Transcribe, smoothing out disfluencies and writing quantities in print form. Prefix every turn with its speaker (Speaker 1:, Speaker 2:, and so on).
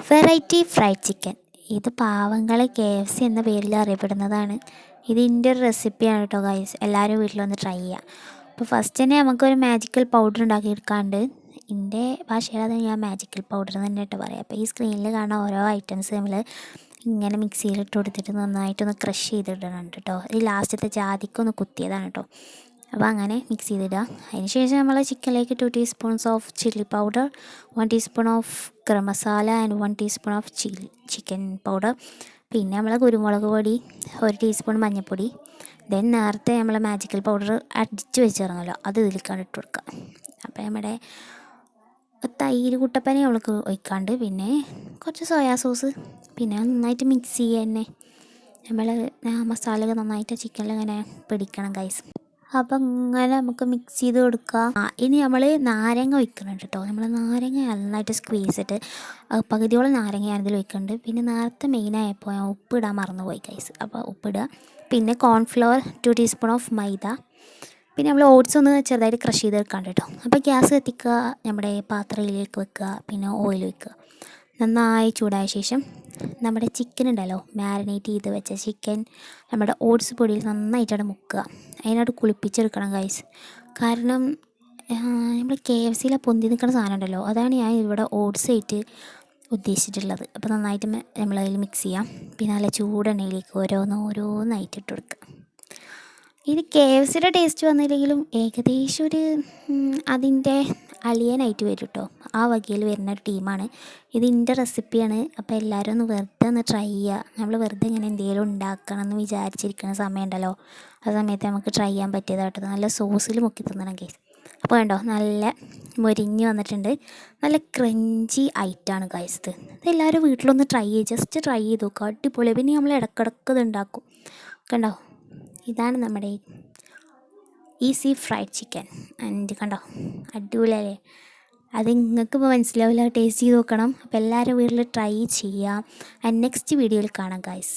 Speaker 1: Variety fried chicken. ഇത് പാവങ്ങളെ KFC എന്ന പേരിൽ അറിയപ്പെടുന്നതാണ്. ഇത് എൻ്റെ ഒരു റെസിപ്പിയാണ് കേട്ടോ ഗൈസ്. എല്ലാവരും വീട്ടിലൊന്ന് ട്രൈ ചെയ്യുക. അപ്പോൾ ഫസ്റ്റ് തന്നെ നമുക്കൊരു മാജിക്കൽ പൗഡർ ഉണ്ടാക്കിയെടുക്കാണ്ട്, എൻ്റെ ഭാഷയിൽ അത് ഞാൻ മാജിക്കൽ പൗഡർ തന്നെ കേട്ടോ പറയാം. അപ്പോൾ ഈ സ്ക്രീനിൽ കാണുന്ന ഓരോ ഐറ്റംസ് നമ്മൾ ഇങ്ങനെ മിക്സിയിലിട്ട് കൊടുത്തിട്ട് നന്നായിട്ടൊന്ന് ക്രഷ് ചെയ്തിടണുണ്ട് കേട്ടോ. ഈ ലാസ്റ്റത്തെ ജാതിക്കൊന്ന് കുത്തിയതാണ് കേട്ടോ. അപ്പോൾ അങ്ങനെ മിക്സ് ചെയ്തിടുക. അതിന് ശേഷം നമ്മൾ ചിക്കനിലേക്ക് 2 teaspoons of chilli powder, 1 teaspoon of garam masala and 1 teaspoon of chicken powder, പിന്നെ നമ്മൾ കുരുമുളക് പൊടി, 1 ടീസ്പൂൺ മഞ്ഞൾപ്പൊടി, ദെൻ നേരത്തെ നമ്മൾ മാജിക്കൽ പൗഡർ അടിച്ച് വെച്ചിറങ്ങല്ലോ അത് ഇതിലേക്കാണ് ഇട്ട് കൊടുക്കുക. അപ്പോൾ നമ്മുടെ തൈര് കുട്ടപ്പനെ നമ്മൾക്ക് ഒഴിക്കാണ്ട്, പിന്നെ കുറച്ച് സോയാ സോസ്, പിന്നെ നന്നായിട്ട് മിക്സ് ചെയ്യുക തന്നെ. നമ്മൾ മസാല നന്നായിട്ട് ചിക്കനിൽ ഇങ്ങനെ പിടിക്കണം ഗൈസ്. അപ്പം ഇങ്ങനെ നമുക്ക് മിക്സ് ചെയ്ത് കൊടുക്കുക. ഇനി നമ്മൾ നാരങ്ങ ഒഴിക്കുന്നുണ്ട് കേട്ടോ. നമ്മൾ നാരങ്ങ നന്നായിട്ട് സ്ക്വീസ് ഇട്ട് പകുതിയോളം നാരങ്ങ ഞാനിതിൽ ഒഴിക്കുന്നുണ്ട്. പിന്നെ നേരത്തെ മെയിനായപ്പോൾ ഞാൻ ഉപ്പിടാൻ മറന്നുപോയി ഗൈസ്. അപ്പോൾ ഉപ്പിടുക. പിന്നെ കോൺഫ്ലവർ 2 ടീസ്പൂൺ ഓഫ് മൈദ, പിന്നെ നമ്മൾ ഓട്സ് ഒന്ന് ചെറുതായിട്ട് ക്രഷ് ചെയ്ത് വെക്കാണ്ട് കേട്ടോ. അപ്പോൾ ഗ്യാസ് കത്തിക്കുക, നമ്മുടെ പാത്രയിലേക്ക് വെക്കുക, പിന്നെ ഓയിൽ വെക്കുക. നന്നായി ചൂടായ ശേഷം നമ്മുടെ ചിക്കൻ ഉണ്ടല്ലോ, മാരിനേറ്റ് ചെയ്ത് വെച്ച ചിക്കൻ നമ്മുടെ ഓട്സ് പൊടിയിൽ നന്നായിട്ടവിടെ മുക്കുക. അതിനോട് കുളിപ്പിച്ചെടുക്കണം ഗൈസ്. കാരണം നമ്മൾ KFCയിലെ പൊന്തി നിൽക്കുന്ന സാധനം ഉണ്ടല്ലോ, അതാണ് ഞാൻ ഇവിടെ ഓട്സ് ആയിട്ട് ഉദ്ദേശിച്ചിട്ടുള്ളത്. അപ്പോൾ നന്നായിട്ട് നമ്മളതിൽ മിക്സ് ചെയ്യാം. പിന്നെ നല്ല ചൂടെണ്ണയിലേക്ക് ഓരോന്നായിട്ട് ഇട്ട് കൊടുക്കുക. ഇത് KFCയുടെ ടേസ്റ്റ് വന്നില്ലെങ്കിലും ഏകദേശം ഒരു അതിൻ്റെ അളിയനായിട്ട് വരും കേട്ടോ. ആ വകയിൽ വരുന്ന ഒരു ടീമാണ്. ഇത് എൻ്റെ റെസിപ്പിയാണ്. അപ്പോൾ എല്ലാവരും ഒന്ന് വെറുതെ ഒന്ന് ട്രൈ ചെയ്യുക. നമ്മൾ വെറുതെ ഇങ്ങനെ എന്തെങ്കിലും ഉണ്ടാക്കണം എന്ന് വിചാരിച്ചിരിക്കുന്ന സമയമുണ്ടല്ലോ, ആ സമയത്ത് നമുക്ക് ട്രൈ ചെയ്യാൻ പറ്റിയതാട്ടോ. നല്ല സോസിൽ മുക്കി തിന്നണമെങ്കിൽ. അപ്പോൾ കണ്ടോ, നല്ല മൊരിഞ്ഞ് വന്നിട്ടുണ്ട്. നല്ല ക്രഞ്ചി ഐറ്റാണ് ഗൈസ്. ഇതെല്ലാവരും വീട്ടിലൊന്ന് ട്രൈ ചെയ്ത് ജസ്റ്റ് ട്രൈ ചെയ്ത് നോക്കുക. അടിപൊളി. പിന്നെ നമ്മൾ ഇടക്കിടക്ക് ഇത് ഉണ്ടാക്കും. കണ്ടോ, ഇതാണ് നമ്മുടെ ഈസി ഫ്രൈഡ് ചിക്കൻ. ആൻഡ് കണ്ടോ, അടിപൊളിയല്ലേ. അത് നിങ്ങൾക്ക് ഇപ്പോൾ മനസ്സിലാവില്ല, ടേസ്റ്റ് ചെയ്ത് നോക്കണം. അപ്പോൾ എല്ലാവരും വീട്ടിൽ ട്രൈ ചെയ്യുക. ആൻഡ് നെക്സ്റ്റ് വീഡിയോയിൽ കാണാം ഗൈസ്.